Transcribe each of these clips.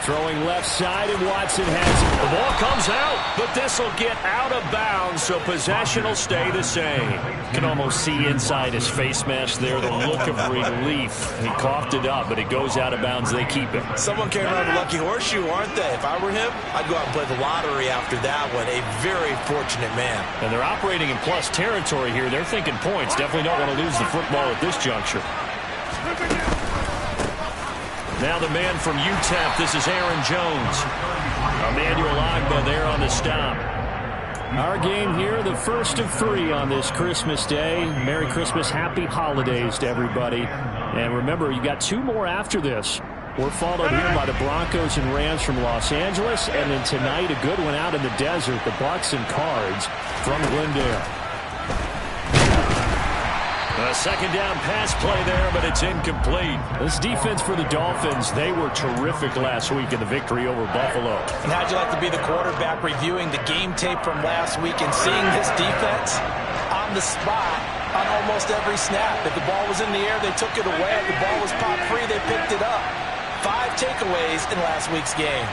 Throwing left side, and Watson has it. The ball comes out, but this will get out of bounds, so possession will stay the same. You can almost see inside his face mask there the look of relief. He coughed it up, but it goes out of bounds. They keep it. Someone came around the lucky horseshoe, aren't they? If I were him, I'd go out and play the lottery after that one. A very fortunate man. And they're operating in plus territory here. They're thinking points. Definitely don't want to lose the football at this juncture. Now the man from UTEP, this is Aaron Jones. Emmanuel Ogbah there on the stop. Our game here, the first of 3 on this Christmas Day. Merry Christmas, happy holidays to everybody. And remember, you got 2 more after this. We're followed here by the Broncos and Rams from Los Angeles. And then tonight, a good one out in the desert, the Bucs and Cards from Glendale. A second down pass play there, but it's incomplete. This defense for the Dolphins, they were terrific last week in the victory over Buffalo. And how'd you like to be the quarterback reviewing the game tape from last week and seeing this defense on the spot on almost every snap? If the ball was in the air, they took it away. If the ball was popped free, they picked it up. 5 takeaways in last week's game.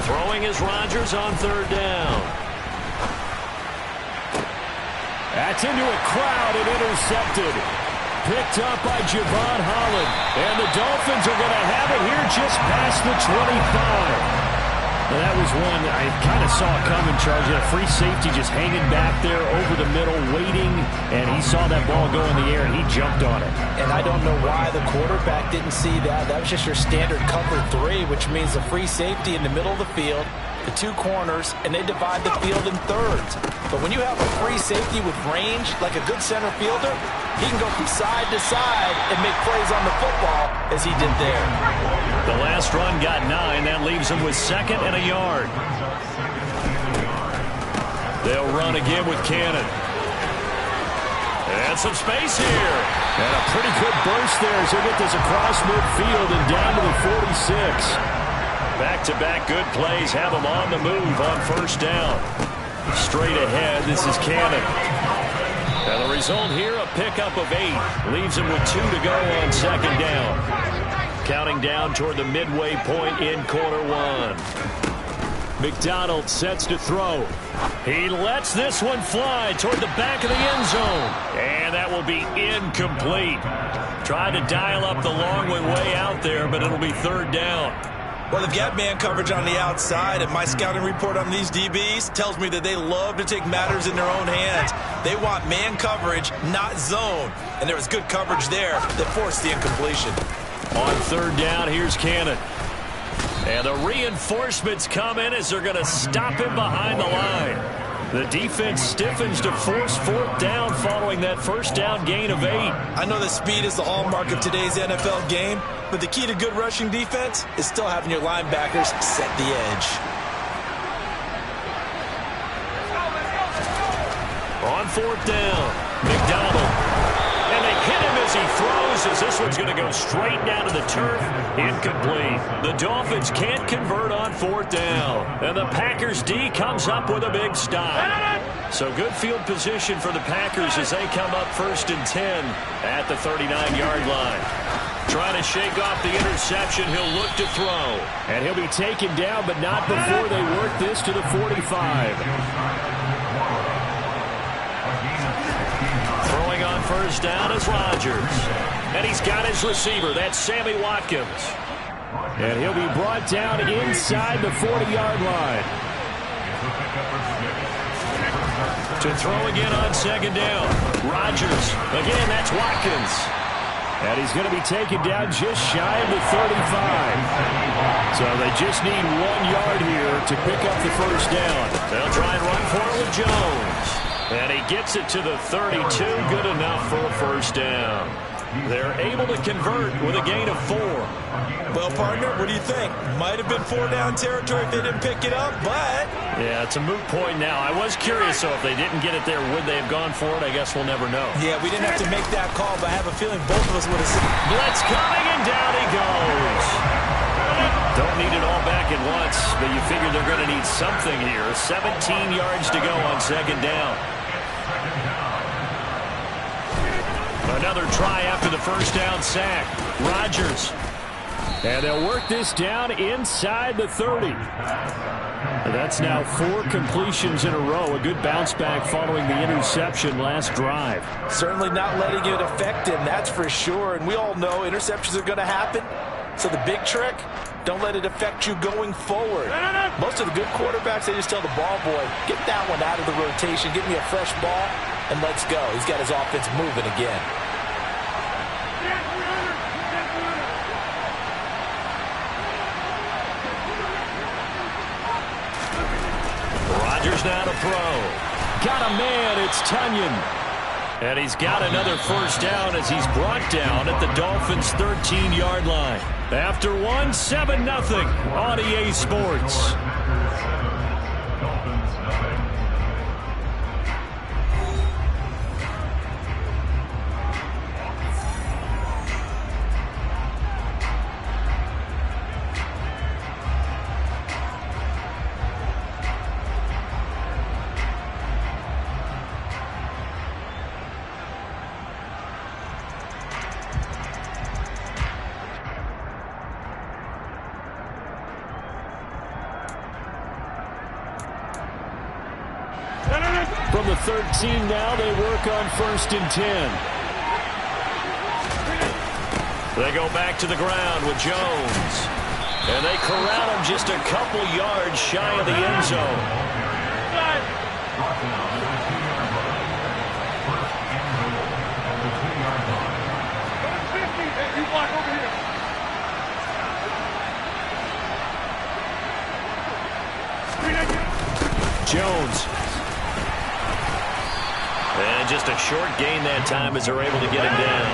Throwing is Rodgers on 3rd down. That's into a crowd and intercepted. Picked up by Javon Holland. And the Dolphins are going to have it here just past the 25. Now that was one I kind of saw coming, Charles. You had a free safety just hanging back there over the middle, waiting. And he saw that ball go in the air, and he jumped on it. And I don't know why the quarterback didn't see that. That was just your standard cover 3, which means a free safety in the middle of the field, the 2 corners, and they divide the field in thirds. But when you have a free safety with range, like a good center fielder, he can go from side to side and make plays on the football as he did there. The last run got 9. That leaves him with 2nd and a yard. They'll run again with Cannon. And some space here. And a pretty good burst there as they get this across midfield and down to the 46. Back-to-back good plays have him on the move on 1st down. Straight ahead, this is Cannon. And the result here, a pickup of 8. Leaves him with 2 to go on 2nd down. Counting down toward the midway point in quarter 1. McDonald sets to throw. He lets this one fly toward the back of the end zone. And that will be incomplete. Tried to dial up the long one way out there, but it'll be 3rd down. Well, they've got man coverage on the outside, and my scouting report on these DBs tells me that they love to take matters in their own hands. They want man coverage, not zone. And there was good coverage there that forced the incompletion. On 3rd down, here's Cannon. And the reinforcements come in as they're going to stop him behind the line. The defense stiffens to force 4th down following that 1st down gain of 8. I know that speed is the hallmark of today's NFL game, but the key to good rushing defense is still having your linebackers set the edge. On 4th down, McDonald. And they hit him as he throws, as this one's going to go straight down to the turf. Incomplete. The Dolphins can't convert on 4th down. And the Packers D comes up with a big stop. So good field position for the Packers as they come up 1st and 10 at the 39-yard line. Trying to shake off the interception. He'll look to throw. And he'll be taken down, but not before they work this to the 45. Throwing on 1st down is Rodgers. And he's got his receiver. That's Sammy Watkins. And he'll be brought down inside the 40-yard line. To throw again on 2nd down. Rodgers. Again, that's Watkins. And he's going to be taken down just shy of the 35. So they just need 1 yard here to pick up the 1st down. They'll try and run for it with Jones. And he gets it to the 32. Good enough for a 1st down. They're able to convert with a gain of 4. Well, partner, what do you think? Might have been 4-down territory if they didn't pick it up, but... Yeah, it's a moot point now. I was curious, so if they didn't get it there, would they have gone for it? I guess we'll never know. Yeah, we didn't have to make that call, but I have a feeling both of us would have seen. Blitz coming, and down he goes. Don't need it all back at once, but you figure they're going to need something here. 17 yards to go on 2nd down. Another try after the 1st down sack. Rodgers. And they'll work this down inside the 30. That's now 4 completions in a row. A good bounce back following the interception last drive. Certainly not letting it affect him, that's for sure. And we all know interceptions are going to happen. So the big trick, don't let it affect you going forward. Most of the good quarterbacks, they just tell the ball boy, get that one out of the rotation, give me a fresh ball, and let's go. He's got his offense moving again. Rodgers now to throw. Got a man, it's Tunyon. And he's got another first down as he's brought down at the Dolphins' 13-yard line. After one, 7-0 on EA Sports. From the 13 now, they work on 1st and 10. They go back to the ground with Jones. And they corral him just a couple yards shy of the end zone. Jones. And just a short gain that time as they're able to get him down.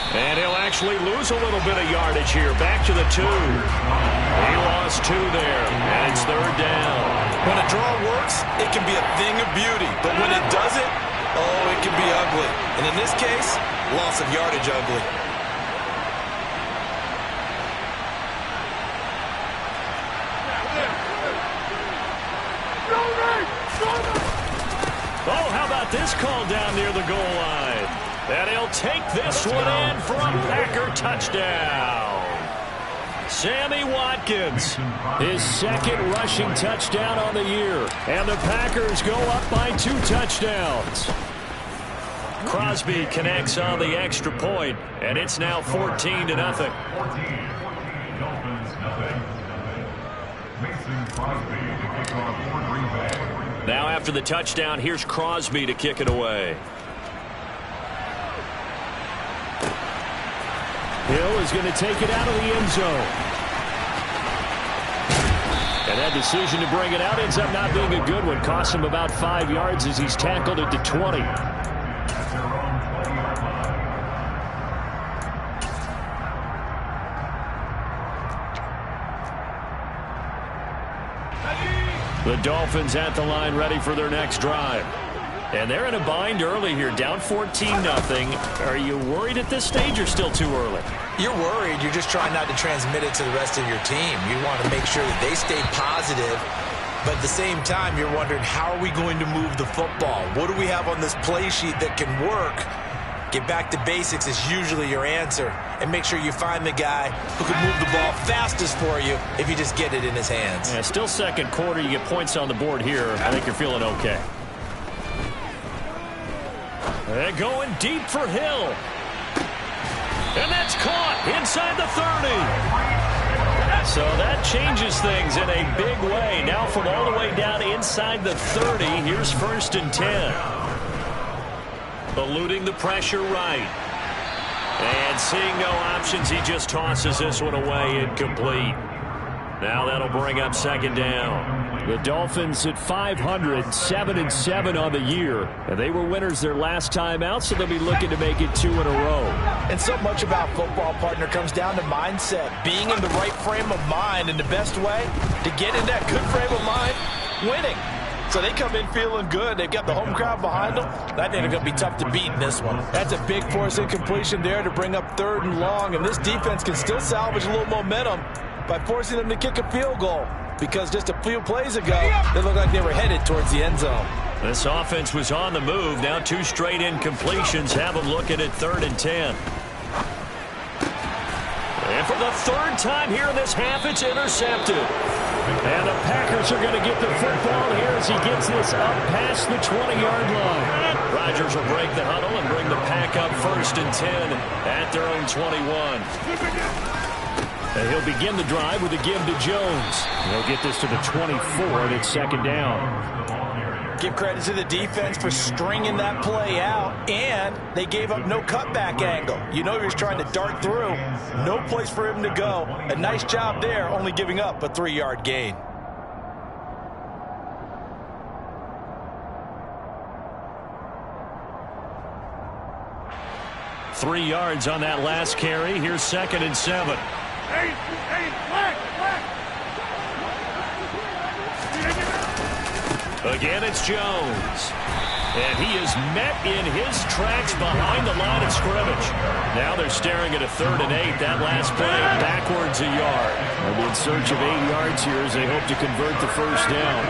And he'll actually lose a little bit of yardage here. Back to the 2. He lost 2 there, and it's 3rd down. When a draw works, it can be a thing of beauty. But when it doesn't, oh, it can be ugly. And in this case, loss of yardage ugly. Oh, how about this call down near the goal line? And he'll take this one in for a Packer touchdown. Sammy Watkins, his 2nd rushing touchdown on the year. And the Packers go up by 2 touchdowns. Crosby connects on the extra point, and it's now 14-0. Now after the touchdown, here's Crosby to kick it away. Hill is going to take it out of the end zone. And that decision to bring it out ends up not being a good one. Costs him about 5 yards as he's tackled it to 20. The Dolphins at the line ready for their next drive. And they're in a bind early here, down 14-0. Are you worried at this stage or still too early? You're worried. You're just trying not to transmit it to the rest of your team. You want to make sure that they stay positive. But at the same time, you're wondering, how are we going to move the football? What do we have on this play sheet that can work? Get back to basics is usually your answer. And make sure you find the guy who can move the ball fastest for you if you just get it in his hands. Yeah, still 2nd quarter. You get points on the board here. I think you're feeling okay. They're going deep for Hill. And that's caught inside the 30. So that changes things in a big way. Now from all the way down inside the 30, here's 1st and 10. Eluding the pressure right. And seeing no options, he just tosses this one away incomplete. Now that'll bring up 2nd down. The Dolphins at 500, 7-7 on the year. And they were winners their last time out, so they'll be looking to make it 2 in a row. And so much about football, partner, comes down to mindset. Being in the right frame of mind, and the best way to get in that good frame of mind, winning. So they come in feeling good. They've got the home crowd behind them. I think they're going to be tough to beat in this one. That's a big force incompletion there to bring up 3rd and long. And this defense can still salvage a little momentum by forcing them to kick a field goal. Because just a few plays ago, they looked like they were headed towards the end zone. This offense was on the move. Now 2 straight incompletions have them looking at 3rd and 10. And for the 3rd time here in this half, it's intercepted. And the Packers are going to get the football here as he gets this up past the 20-yard line. Rodgers will break the huddle and bring the pack up 1st and 10 at their own 21. And he'll begin the drive with a give to Jones. He'll get this to the 24, and it's 2nd down. Give credit to the defense for stringing that play out, and they gave up no cutback angle. You know he was trying to dart through. No place for him to go. A nice job there, only giving up a 3-yard gain. Three yards on that last carry. Here's 2nd and 7. Again, it's Jones. And he is met in his tracks behind the line of scrimmage. Now they're staring at a 3rd and 8. That last play backwards a yard. They'll be in search of 8 yards here as they hope to convert the 1st down.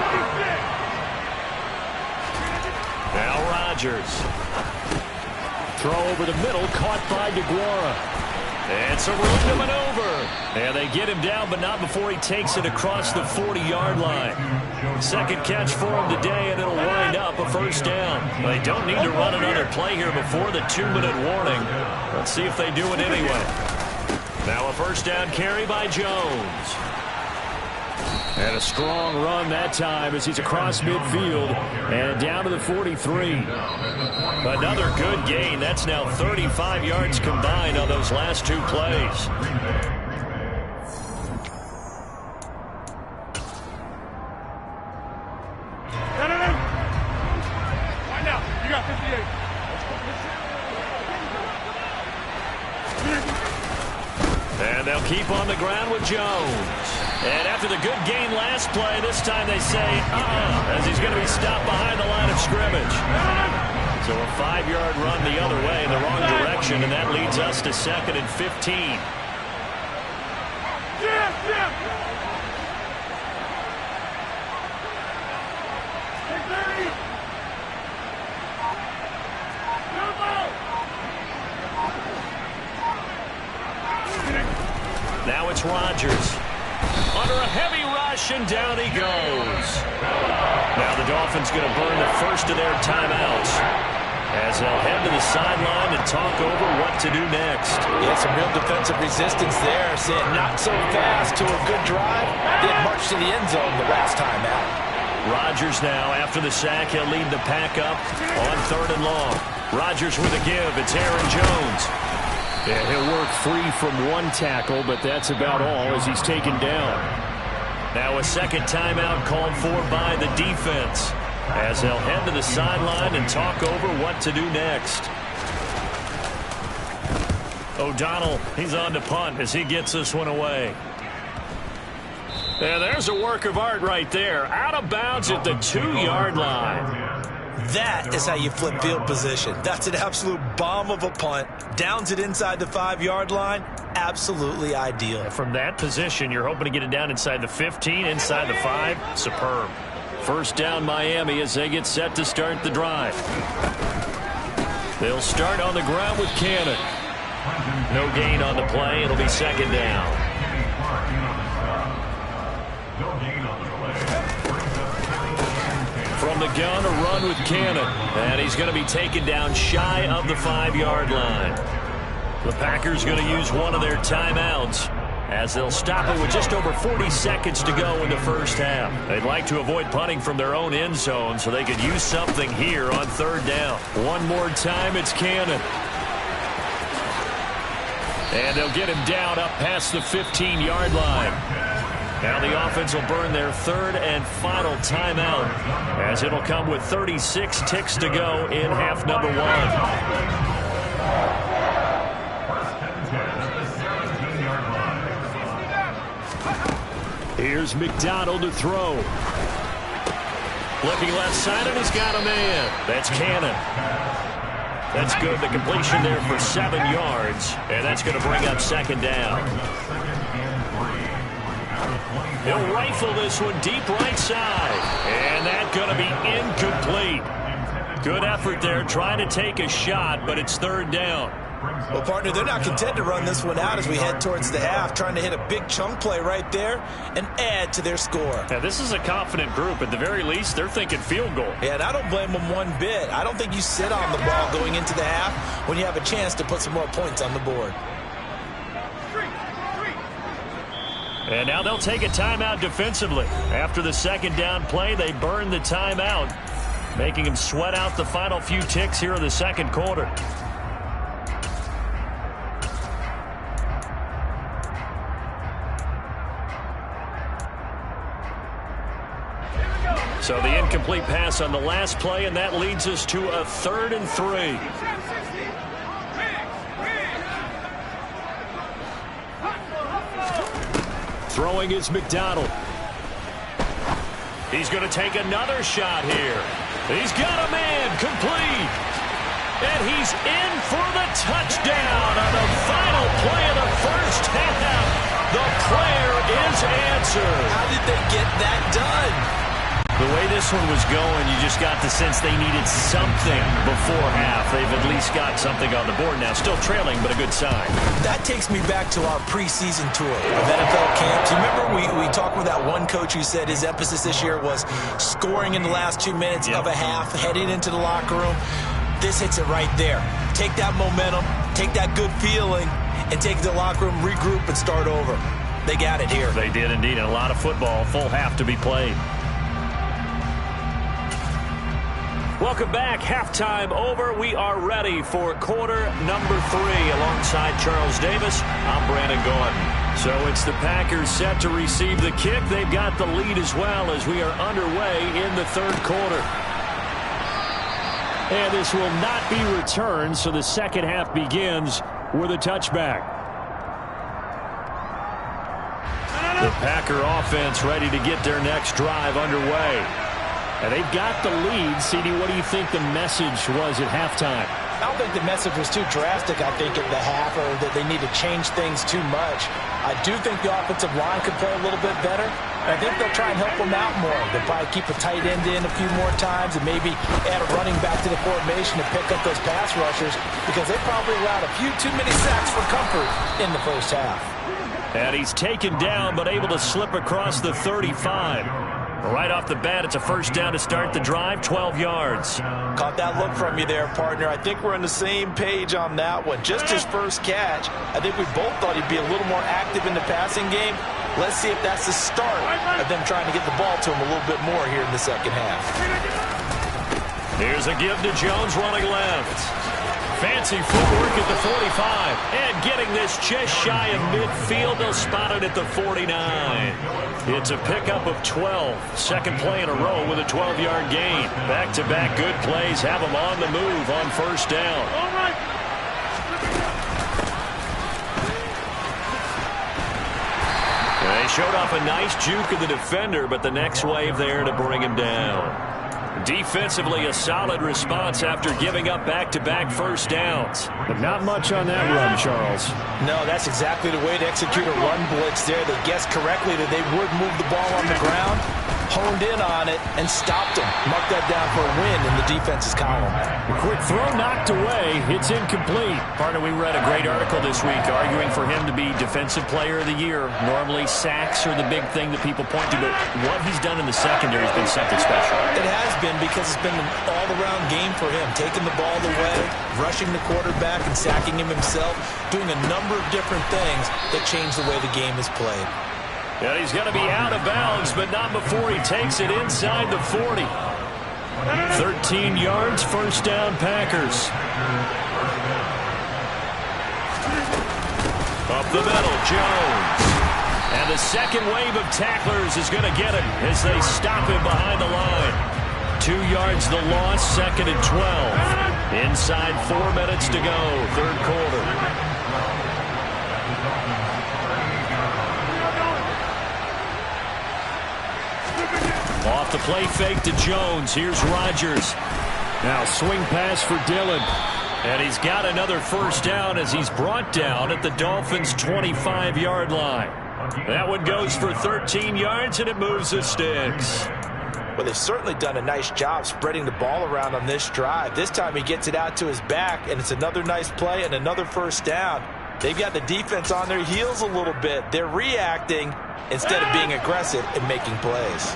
Now Rodgers. Throw over the middle, caught by DeGuara. And some room to maneuver. And they get him down, but not before he takes it across the 40-yard line. 2nd catch for him today, and it'll wind up a 1st down. They don't need to run another play here before the 2-minute warning. Let's see if they do it anyway. Now a 1st down carry by Jones. And a strong run that time as he's across midfield and down to the 43. Another good gain. That's now 35 yards combined on those last 2 plays. Right now, you got 58. And they'll keep on the ground with Jones. And after the good gain last play, this time they say, as he's going to be stopped behind the line of scrimmage. So a 5-yard run the other way in the wrong direction, and that leads us to 2nd and 15. Now it's Rodgers. Under a heavy rush, and down he goes. Now the Dolphins going to burn the first of their timeouts as they'll head to the sideline and talk over what to do next. Yeah, some real defensive resistance there. Saying not so fast to a good drive. Didn't march to the end zone the last time out. Rodgers now, after the sack, he'll lead the pack up on 3rd and long. Rodgers with a give. It's Aaron Jones. Yeah, he'll work free from 1 tackle, but that's about all as he's taken down. Now a 2nd timeout called for by the defense as they'll head to the sideline and talk over what to do next. O'Donnell, he's on to punt as he gets this one away. And there's a work of art right there. Out of bounds at the 2-yard line. That is how you flip field position. That's an absolute bomb of a punt. Downs it inside the 5-yard line. Absolutely ideal. From that position, you're hoping to get it down inside the 15, inside the 5. Superb. 1st down Miami as they get set to start the drive. They'll start on the ground with Cannon. No gain on the play. It'll be 2nd down. From the gun, a run with Cannon. And he's going to be taken down shy of the 5-yard line. The Packers going to use one of their timeouts as they'll stop it with just over 40 seconds to go in the first half. They'd like to avoid punting from their own end zone so they could use something here on 3rd down. One more time, it's Cannon. And they'll get him down up past the 15-yard line. Now the offense will burn their 3rd and final timeout as it'll come with 36 ticks to go in half number 1. Here's McDonald to throw. Looking left side, and he's got a man. That's Cannon. That's good. The completion there for 7 yards, and that's going to bring up second down. He'll rifle this one deep right side, and that's going to be incomplete. Good effort there, trying to take a shot, but it's third down. Well, partner, they're not content to run this one out as we head towards the half, trying to hit a big chunk play right there and add to their score. Yeah, this is a confident group. At the very least, they're thinking field goal. Yeah, and I don't blame them one bit. I don't think you sit on the ball going into the half when you have a chance to put some more points on the board. And now they'll take a timeout defensively. After the second down play, they burn the timeout, making them sweat out the final few ticks here in the second quarter. So the incomplete pass on the last play, and that leads us to a 3rd and 3. Throwing is McDonald. He's going to take another shot here. He's got a man, complete. And he's in for the touchdown on the final play of the first half. The prayer is answered. How did they get that done? The way this one was going, you just got the sense they needed something before half. They've at least got something on the board now. Still trailing, but a good sign. That takes me back to our preseason tour of NFL camps. You remember we talked with that one coach who said his emphasis this year was scoring in the last 2 minutes of a half, heading into the locker room. This hits it right there. Take that momentum, take that good feeling, and take it to the locker room, regroup, and start over. They got it here. They did indeed, and a lot of football, full half to be played. Welcome back. Halftime over. We are ready for quarter number 3. Alongside Charles Davis, I'm Brandon Gordon. So it's the Packers set to receive the kick. They've got the lead as well as we are underway in the third quarter. And this will not be returned, so the second half begins with a touchback. The Packer offense ready to get their next drive underway. And they've got the lead. CD, what do you think the message was at halftime? I don't think the message was too drastic, I think, at the half, or that they need to change things too much. I do think the offensive line could play a little bit better. And I think they'll try and help them out more. They'll probably keep a tight end in a few more times and maybe add a running back to the formation to pick up those pass rushers, because they probably allowed a few too many sacks for comfort in the first half. And he's taken down, but able to slip across the 35. Right off the bat, it's a first down to start the drive, 12 yards. Caught that look from you there, partner. I think we're on the same page on that one. Just his first catch. I think we both thought he'd be a little more active in the passing game. Let's see if that's the start of them trying to get the ball to him a little bit more here in the second half. Here's a give to Jones running left. Fancy footwork at the 45. And getting this just shy of midfield. They'll spot it at the 49. It's a pickup of 12. Second play in a row with a 12-yard gain. Back-to-back good plays have them on the move on first down. All right. They showed off a nice juke of the defender, but the next wave there to bring him down. Defensively, a solid response after giving up back-to-back first downs. But not much on that run, Charles. No, that's exactly the way to execute a run blitz there. They guessed correctly that they would move the ball on the ground, honed in on it, and stopped them. Marked that down for a win in the defense's column. A quick throw knocked away. It's incomplete. Partner, we read a great article this week arguing for him to be Defensive Player of the Year. Normally, sacks are the big thing that people point to, but what he's done in the secondary has been something special. It has been, because it's been an all-around game for him. Taking the ball away, rushing the quarterback, and sacking him himself, doing a number of different things that change the way the game is played. And he's going to be out of bounds, but not before he takes it inside the 40. 13 yards, first down, Packers. Up the middle, Jones. And the second wave of tacklers is going to get him as they stop him behind the line. 2 yards the loss, second and 12. Inside 4 minutes to go, third quarter. Off off the play fake to Jones. Here's Rodgers. Now swing pass for Dillon. And he's got another first down as he's brought down at the Dolphins' 25-yard line. That one goes for 13 yards, and it moves the sticks. Well, they've certainly done a nice job spreading the ball around on this drive. This time he gets it out to his back, and it's another nice play and another first down. They've got the defense on their heels a little bit. They're reacting instead of being aggressive and making plays.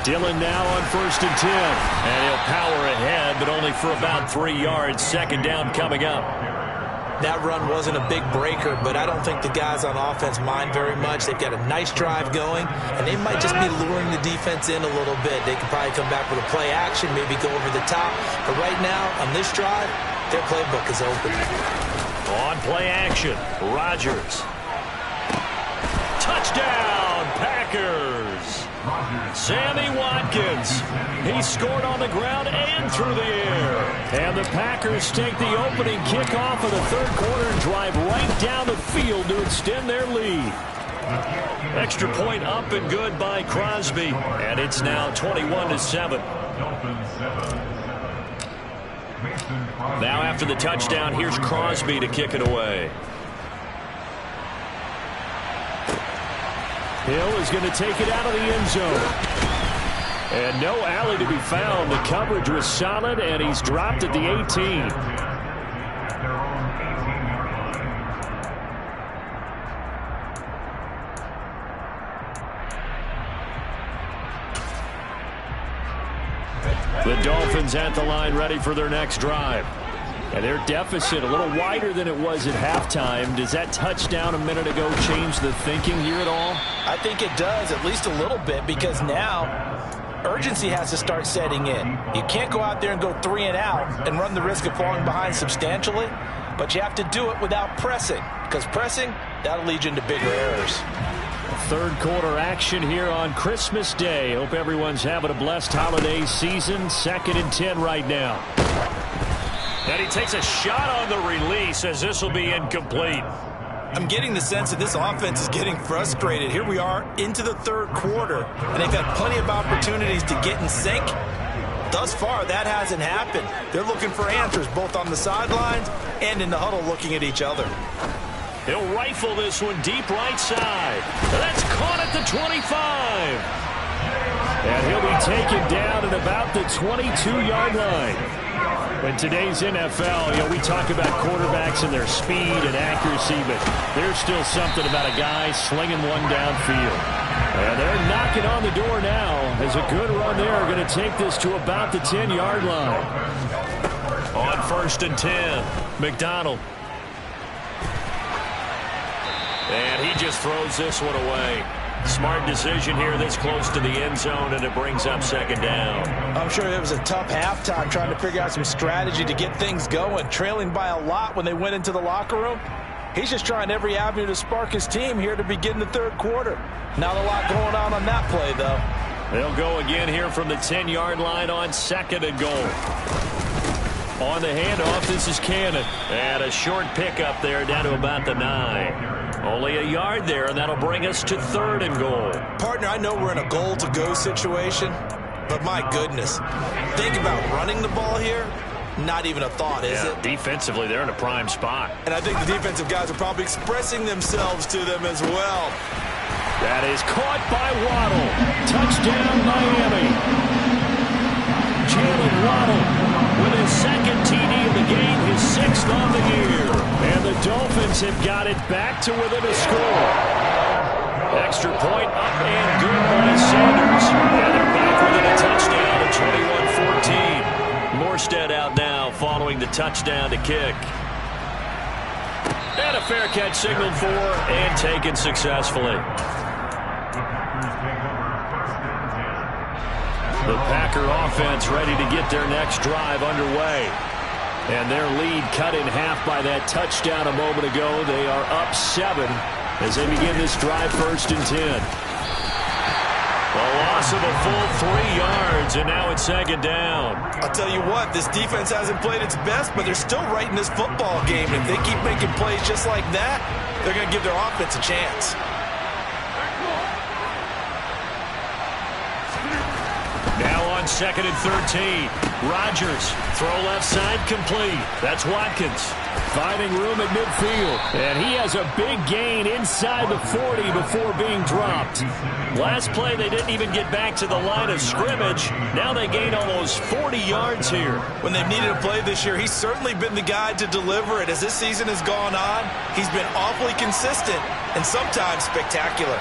Dillon now on 1st and 10. And he'll power ahead, but only for about 3 yards. Second down coming up. That run wasn't a big breaker, but I don't think the guys on offense mind very much. They've got a nice drive going, and they might just be luring the defense in a little bit. They could probably come back with a play action, maybe go over the top. But right now, on this drive, their playbook is open. On play action, Rodgers. Touchdown, Packers. Sammy Watkins. He scored on the ground and through the air. And the Packers take the opening kickoff of the third quarter and drive right down the field to extend their lead. Extra point up and good by Crosby. And it's now 21-7. Now after the touchdown, here's Crosby to kick it away. Hill is going to take it out of the end zone. And no alley to be found. The coverage was solid, and he's dropped at the 18. The Dolphins at the line ready for their next drive. And their deficit a little wider than it was at halftime. Does that touchdown a minute ago change the thinking here at all? I think it does, at least a little bit, because now urgency has to start setting in. You can't go out there and go 3 and out and run the risk of falling behind substantially, but you have to do it without pressing, because pressing, that'll lead you into bigger errors. Third quarter action here on Christmas Day. Hope everyone's having a blessed holiday season. 2nd and 10 right now. And he takes a shot on the release as this will be incomplete. I'm getting the sense that this offense is getting frustrated. Here we are into the third quarter, and they've had plenty of opportunities to get in sync. Thus far, that hasn't happened. They're looking for answers both on the sidelines and in the huddle looking at each other. He'll rifle this one deep right side. That's caught at the 25. And he'll be taken down at about the 22-yard line. In today's NFL, we talk about quarterbacks and their speed and accuracy, but there's still something about a guy slinging one downfield. And they're knocking on the door now as a good run there going to take this to about the 10-yard line. On 1st and 10, McDonald. And he just throws this one away. Smart decision here this close to the end zone, and it brings up 2nd down. I'm sure it was a tough halftime trying to figure out some strategy to get things going, trailing by a lot when they went into the locker room. He's just trying every avenue to spark his team here to begin the third quarter. Not a lot going on that play, though. They'll go again here from the 10-yard line on 2nd and goal. On the handoff, this is Cannon. And a short pickup there down to about the 9. Only a yard there, and that'll bring us to 3rd and goal. Partner, I know we're in a goal-to-go situation, but my goodness, think about running the ball here. Not even a thought, is it? Defensively, they're in a prime spot. And I think the defensive guys are probably expressing themselves to them as well. That is caught by Waddle. Touchdown, Miami. Jalen Waddle with his 2nd TD of the game, his 6th on the year. And the Dolphins have got it back to within a score. Extra point up and good by Sanders. And they're back within a touchdown at 21-14. Morstead out now following the touchdown to kick. And a fair catch signaled for and taken successfully. The Packer offense ready to get their next drive underway. And their lead cut in half by that touchdown a moment ago. They are up 7 as they begin this drive 1st and 10. A lot loss of a full 3 yards, and now it's second down. I'll tell you what, this defense hasn't played its best, but they're still right in this football game. If they keep making plays just like that, they're going to give their offense a chance. Now on 2nd and 13. Rodgers, throw left side, complete. That's Watkins. Finding room at midfield. And he has a big gain inside the 40 before being dropped. Last play, they didn't even get back to the line of scrimmage. Now they gain almost 40 yards here. When they've needed a play this year, he's certainly been the guy to deliver it. As this season has gone on, he's been awfully consistent and sometimes spectacular.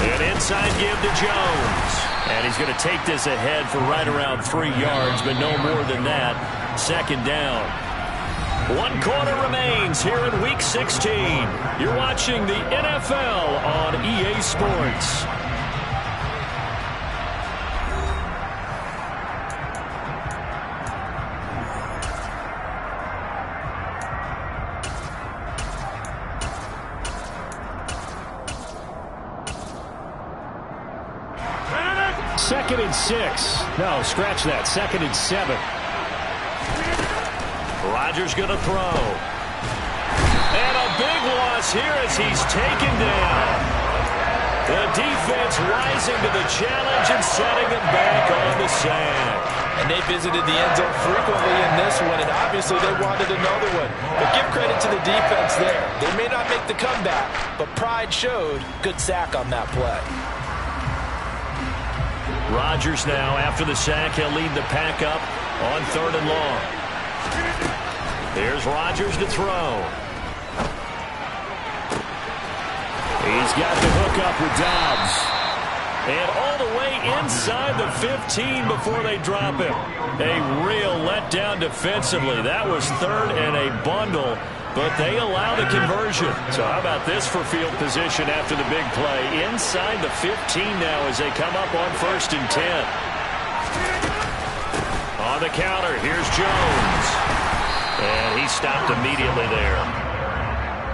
An inside give to Jones. And he's going to take this ahead for right around 3 yards, but no more than that. Second down. 1 quarter remains here in Week 16. You're watching the NFL on EA Sports. Second and 6. No, scratch that. 2nd and 7. Rodgers going to throw. And a big loss here as he's taken down. The defense rising to the challenge and setting it back on the sand. And they visited the end zone frequently in this one, and obviously they wanted another one. But give credit to the defense there. They may not make the comeback, but pride showed. Good sack on that play. Rodgers now, after the sack, he'll lead the pack up on 3rd and long. Here's Rodgers to throw. He's got the hook up with Dobbs. And all the way inside the 15 before they drop him. A real letdown defensively. That was 3rd and a bundle, but they allow the conversion. So how about this for field position after the big play? Inside the 15 now as they come up on 1st and 10. On the counter, here's Jones. And he stopped immediately there.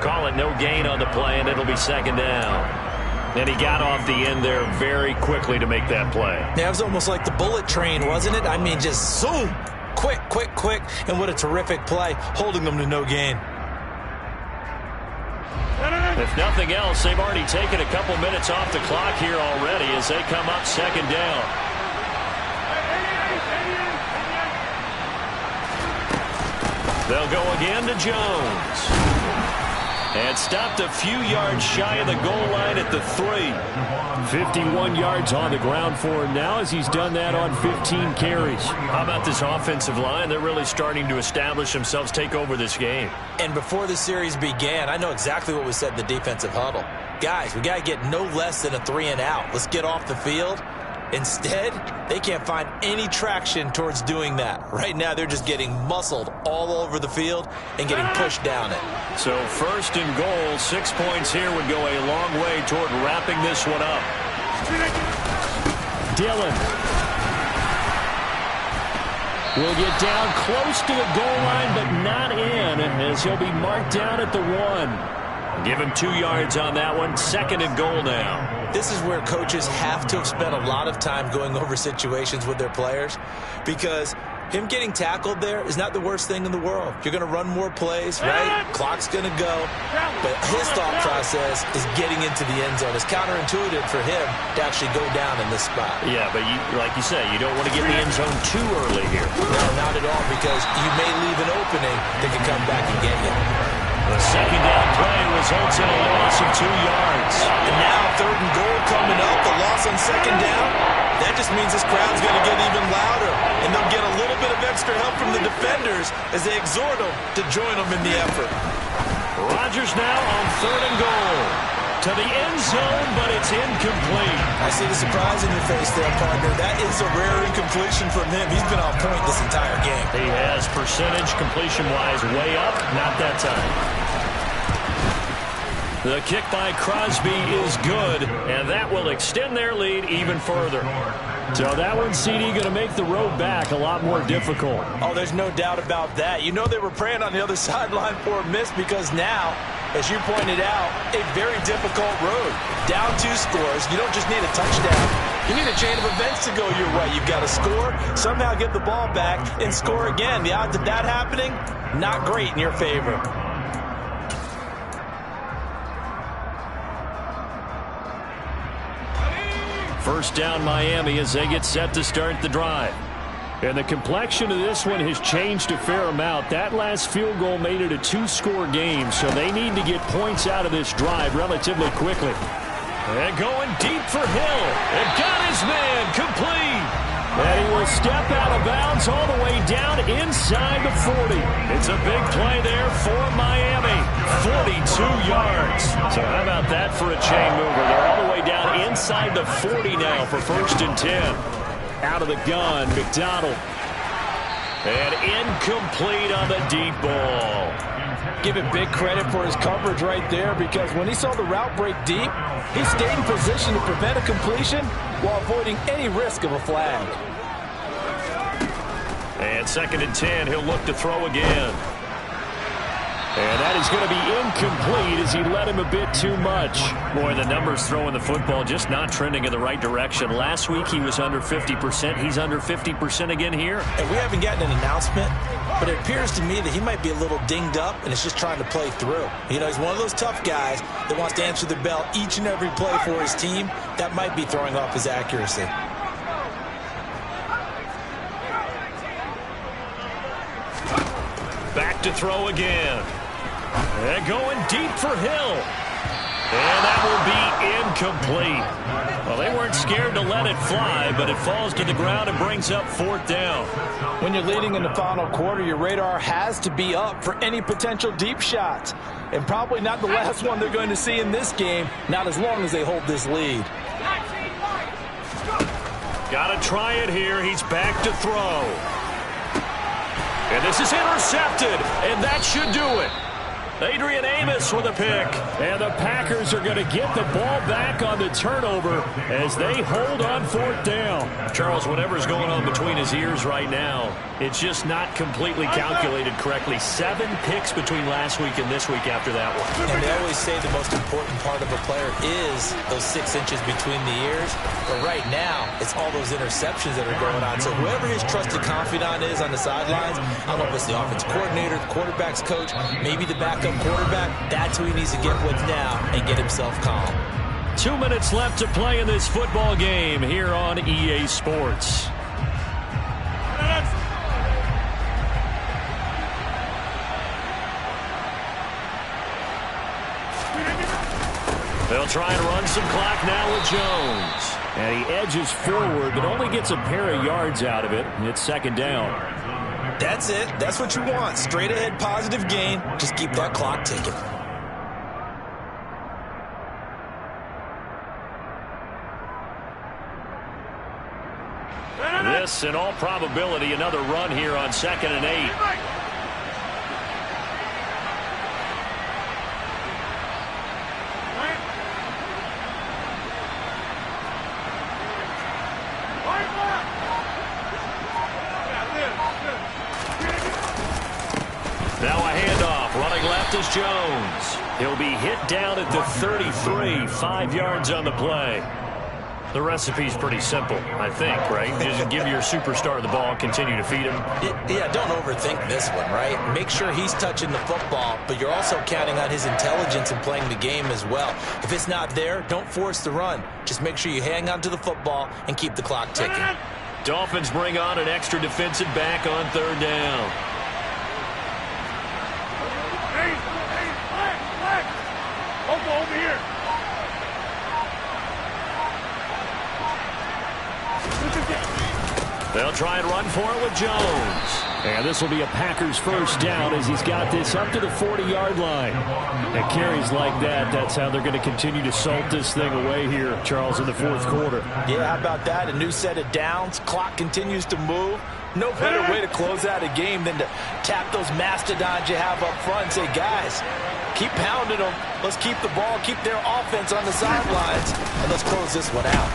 Call it no gain on the play, and it'll be second down. And he got off the end there very quickly to make that play. Yeah, it was almost like the bullet train, wasn't it? I mean, just zoom. Quick, quick, quick. And what a terrific play, holding them to no gain. If nothing else, they've already taken a couple minutes off the clock here already as they come up second down. They'll go again to Jones. And stopped a few yards shy of the goal line at the 3. 51 yards on the ground for him now as he's done that on 15 carries. How about this offensive line? They're really starting to establish themselves, take over this game. And before the series began, I know exactly what was said in the defensive huddle. Guys, we got to get no less than a 3 and out. Let's get off the field. Instead, they can't find any traction towards doing that. Right now, they're just getting muscled all over the field and getting pushed down it. So 1st and goal, 6 points here would go a long way toward wrapping this one up. Dillon will get down close to the goal line, but not in, as he'll be marked down at the 1. Give him 2 yards on that one. 2nd and goal now. This is where coaches have to have spent a lot of time going over situations with their players, because him getting tackled there is not the worst thing in the world. You're going to run more plays, right? Clock's going to go. But his thought process is getting into the end zone. It's counterintuitive for him to actually go down in this spot. Yeah, but like you say, you don't want to get in the end zone too early here. No, not at all, because you may leave an opening that can come back and get you. The second down play results in a loss of 2 yards. And now 3rd and goal coming up. The loss on second down. That just means this crowd's going to get even louder. And they'll get a little bit of extra help from the defenders as they exhort them to join them in the effort. Rodgers now on 3rd and goal. To the end zone, but it's incomplete. I see the surprise in your face there, partner. That is a rare incompletion from him. He's been on point this entire game. He has percentage completion-wise way up. Not that time. The kick by Crosby is good, and that will extend their lead even further. So that one, CD, going to make the road back a lot more difficult. Oh, there's no doubt about that. You know they were praying on the other sideline for a miss, because now as you pointed out, a very difficult road. Down 2 scores. You don't just need a touchdown. You need a chain of events to go your way. You've got to score, somehow get the ball back, and score again. The odds of that happening, not great in your favor. First down Miami as they get set to start the drive. And the complexion of this one has changed a fair amount. That last field goal made it a 2-score game, so they need to get points out of this drive relatively quickly. And going deep for Hill. And got his man complete. And he will step out of bounds all the way down inside the 40. It's a big play there for Miami. 42 yards. So how about that for a chain mover? They're all the way down inside the 40 now for 1st and 10. Out of the gun, McDonald. And incomplete on the deep ball. Give him big credit for his coverage right there, because when he saw the route break deep, he stayed in position to prevent a completion while avoiding any risk of a flag. And 2nd and 10, he'll look to throw again. And that is going to be incomplete as he led him a bit too much. Boy, the numbers throwing the football just not trending in the right direction. Last week he was under 50%. He's under 50% again here. And we haven't gotten an announcement, but it appears to me that he might be a little dinged up and is just trying to play through. You know, he's one of those tough guys that wants to answer the bell each and every play for his team. That might be throwing off his accuracy. Back to throw again. And going deep for Hill. And that will be incomplete. Well, they weren't scared to let it fly, but it falls to the ground and brings up 4th down. When you're leading in the final quarter, your radar has to be up for any potential deep shots. And probably not the last one they're going to see in this game, not as long as they hold this lead. Got to try it here. He's back to throw. And this is intercepted, and that should do it. Adrian Amos with a pick. And the Packers are going to get the ball back on the turnover as they hold on 4th down. Charles, whatever's going on between his ears right now, it's just not completely calculated correctly. 7 picks between last week and this week after that one. And they always say the most important part of a player is those 6 inches between the ears. But right now, it's all those interceptions that are going on. So whoever his trusted confidant is on the sidelines, I don't know if it's the offense coordinator, the quarterback's coach, maybe the backup quarterback, that's who he needs to get with now and get himself calm. 2 minutes left to play in this football game here on EA Sports. They'll try and run some clock now with Jones. And he edges forward, but only gets a pair of yards out of it. It's 2nd down. That's it. That's what you want. Straight ahead, positive gain. Just keep that clock ticking. This, in all probability, another run here on 2nd and 8. Now a handoff. Running left is Jones. He'll be hit down at the 33. 5 yards on the play. The recipe's pretty simple, I think, right? Just give your superstar the ball, continue to feed him. Yeah, don't overthink this one, right? Make sure he's touching the football, but you're also counting on his intelligence in playing the game as well. If it's not there, don't force the run. Just make sure you hang on to the football and keep the clock ticking. Dolphins bring on an extra defensive back on 3rd down. Over here. They'll try and run for it with Jones. And this will be a Packers 1st down as he's got this up to the 40-yard line. And carries like that, that's how they're going to continue to salt this thing away here, Charles, in the 4th quarter. Yeah, how about that? A new set of downs. Clock continues to move. No better way to close out a game than to tap those mastodons you have up front and say, guys, keep pounding them. Let's keep the ball, keep their offense on the sidelines, and let's close this one out.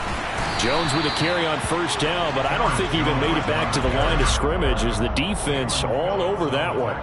Jones with a carry on 1st down, but I don't think he even made it back to the line of scrimmage as the defense all over that one.